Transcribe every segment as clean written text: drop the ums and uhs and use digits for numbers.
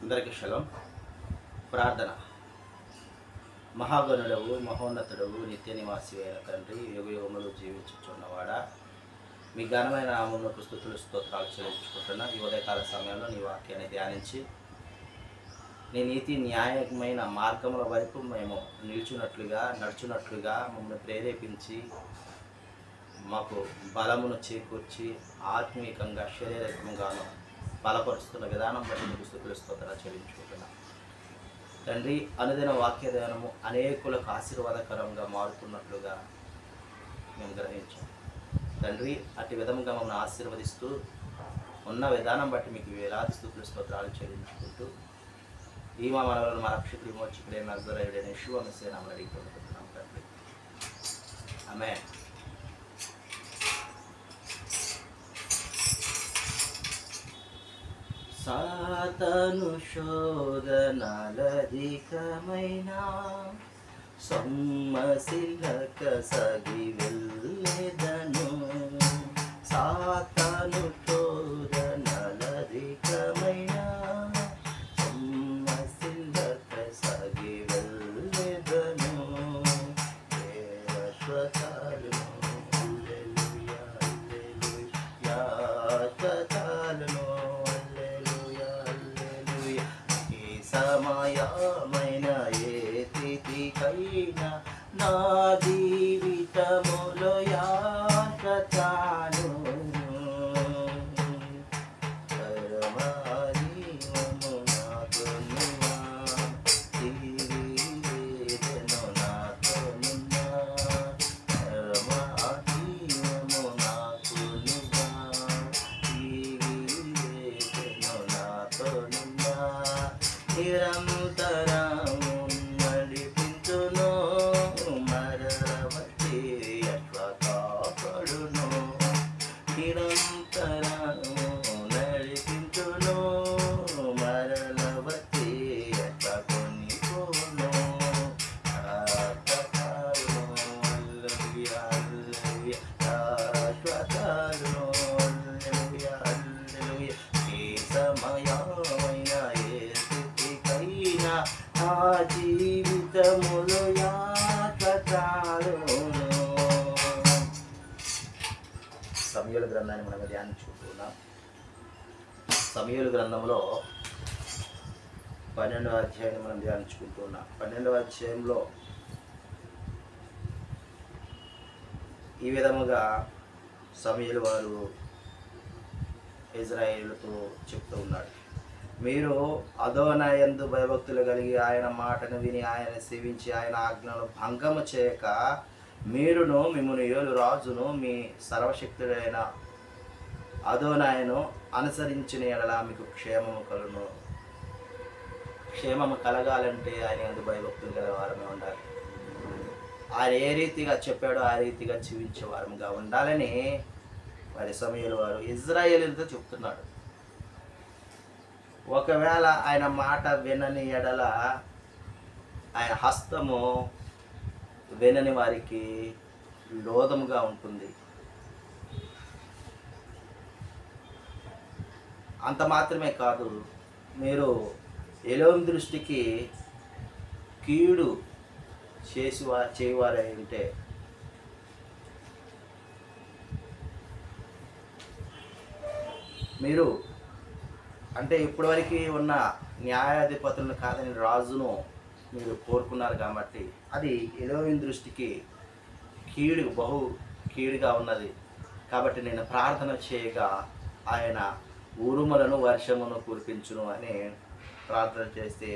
అందరికీ షలోం. ప్రార్థన. మహాగణుడవు, మహోన్నతుడవు, నిత్య నివాసి అయిన తండ్రి, యుగ యుగములు జీవించుచున్నవాడా, మీ ఘనమైన నామమునకు స్తుతులు స్తోత్రాలు చెల్లించుకుంటున్నా. ఈ ఉదయకాల సమయంలో నీ వాక్యాన్ని ధ్యానించి నీ నీతి న్యాయమైన మార్గముల వైపు మేము నడుచున్నట్లుగా మమ్మల్ని ప్రేరేపించి మాకు బలమును చేకూర్చి ఆత్మీయంగా శారీరకంగాను బలపరుస్తున్న విధానం బట్టి మీకు స్తుతులు స్తోత్రాలు చెల్లించుకుంటున్నాం తండ్రి. అనుదిన వాక్య ధ్యానము అనేకులకు ఆశీర్వాదకరంగా మారుతున్నట్లుగా మేము గ్రహించాం తండ్రి. అట్టి విధంగా మమ్మల్ని ఆశీర్వదిస్తూ ఉన్న విధానం బట్టి మీకు వేలాది స్తుతులు స్తోత్రాలు చెల్లించుకుంటూ ఈ మా మనవలను మా రక్షకుడి విమోచకుడే నజరేయుడైన యేషువా మెస్సీయ నామమున అడిగి పొందుకుంటున్నాం తండ్రి. ఆమేన్. సాతాను శోధనలధికమైన సొమ్మసిల్లక సగి వెళ్ళెదను. సాతాను శోధనలధికమైన సొమ్మసిల్లక సగి వెళ్ళెదను. దేవశ్వతాలను హల్లెలూయా హల్లెలూయా శ్వతాలను సమయమైన ఏ స్థితికైనా నా జీవితములో యాత్రను పరమాదీవము నాతోనున్నా, తీరివేదను నాతోనున్నా, పరమాదీవము నాతోనున్నా, తీరివేదను నాతోనున్నా, నిరంతరము నడిపించును, మరవతి అట్లా కాపాడును. నిరంతరము నడిపించును, మరవతి అట్లా కొనిపోను. శాశ్వతాలను హల్లెలూయా హల్లెలూయా, శాశ్వతాలను హల్లెలూయా హల్లెలూయా. ఈ సమయమైన నా జీవితములో యాత్రను. సమూయేలు గ్రంథాన్ని మనం ధ్యానించుకుంటున్నాం. సమూయేలు గ్రంథంలో 12వ అధ్యాయాన్ని మనం ధ్యానించుకుంటున్నాం. 12వ అధ్యాయంలో ఈ విధముగా సమూయేలు వారు ఇజ్రాయేలుతో చెప్తూ ఉన్నాడు, మీరు అదోనాయందు భయభక్తులు కలిగి ఆయన మాటను విని ఆయన సేవించి ఆయన ఆజ్ఞను భంగము చేయక మీరును మిమ్మును ఏలు రాజును మీ సర్వశక్తుడైన అదోనాయను అనుసరించిన ఎడల మీకు క్షేమము కలును. క్షేమము కలగాలంటే ఆయన యందు భయభక్తులు గల వారమే ఉండాలి. ఆయన ఏ రీతిగా చెప్పాడో ఆ రీతిగా జీవించే వారముగా ఉండాలని వారి సమూయేలు వారు ఇజ్రాయేలుతో చెప్తున్నాడు. ఒకవేళ ఆయన మాట వినని ఎడల ఆయన హస్తము వినని వారికి లోదముగా ఉంటుంది. అంత మాత్రమే కాదు, మీరు ఎలోం దృష్టికి కీడు చేయవారై ఉంటే మీరు అంటే ఇప్పటివరకు ఉన్న న్యాయాధిపతులను కాదని రాజును మీరు కోరుకున్నారు కాబట్టి అది ఎలోహిం దృష్టికి బహు కీడుగా ఉన్నది. కాబట్టి నేను ప్రార్థన చేయగా ఆయన ఉరుములను వర్షమును కురిపించును అని ప్రార్థన చేస్తే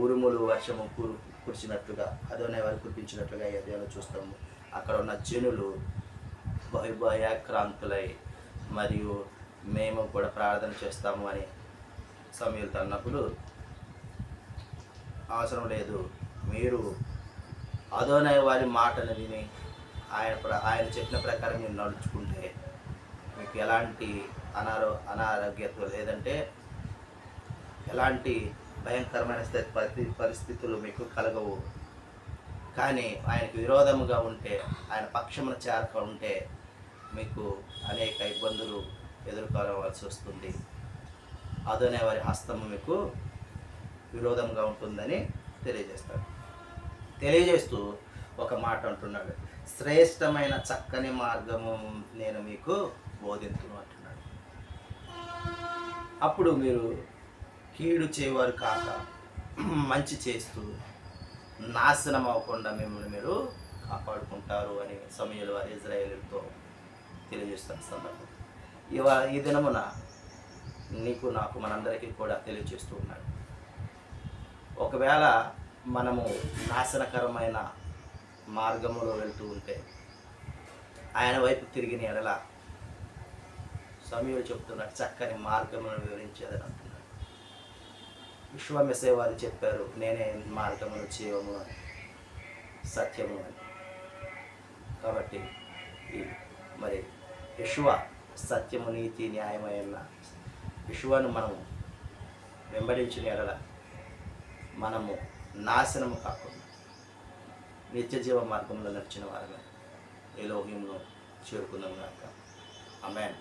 ఉరుములు వర్షము కురిచినట్లుగా అదోనాయి వారు కురిపించినట్లుగా ఈ అధ్యాయంలో చూస్తాము. అక్కడ ఉన్న జనులు భయాక్రాంతులై మరియు మేము కూడా ప్రార్థన చేస్తాము అని సమూయేలుతో అన్నప్పుడు, అవసరం లేదు, మీరు అదోనాయి వారి మాటను విని ఆయన చెప్పిన ప్రకారం మీరు నడుచుకుంటే మీకు ఎలాంటి అనారోగ్యత లేదంటే ఎలాంటి భయంకరమైన పరిస్థితులు మీకు కలగవు. కానీ ఆయనకు విరోధముగా ఉంటే, ఆయన పక్షమున చేరక ఉంటే మీకు అనేక ఇబ్బందులు ఎదుర్కోవాల్సి వస్తుంది. అదనే వారి హస్తము మీకు విరోధంగా ఉంటుందని తెలియజేస్తాడు. తెలియజేస్తూ ఒక మాట అంటున్నాడు, శ్రేష్టమైన చక్కని మార్గము నేను మీకు బోధించును అంటున్నాడు. అప్పుడు మీరు కీడు చేయవారు కాక మంచి చేస్తూ నాశనం అవ్వకుండా మిమ్మల్ని మీరు కాపాడుకుంటారు అని సమూయేలు వారు ఇశ్రాయేలుతో తెలియజేస్తున్న సందర్భం ఈ దినమున నీకు నాకు మనందరికీ కూడా తెలియజేస్తూ ఉన్నాడు. ఒకవేళ మనము నాశనకరమైన మార్గంలో వెళ్తూ ఉంటే ఆయన వైపు తిరిగిన ఎడల సమూయేలు చెప్తున్నాడు, చక్కని మార్గమును వివరించేదని అంటున్నాడు. విశ్వామిశ్ర వారు చెప్పారు, నేనే మార్గమును జీవము అని, సత్యము అని. కాబట్టి మరి యెషువా సత్యము నీతి న్యాయమైన యెషువాను మనము వెంబడించిన ఎడల మనము నాశనము కాకుండా నిత్య జీవ మార్గంలో నడిచిన వారమే ఎలోహింను చేరుకుందాం గాక. ఆమేన్.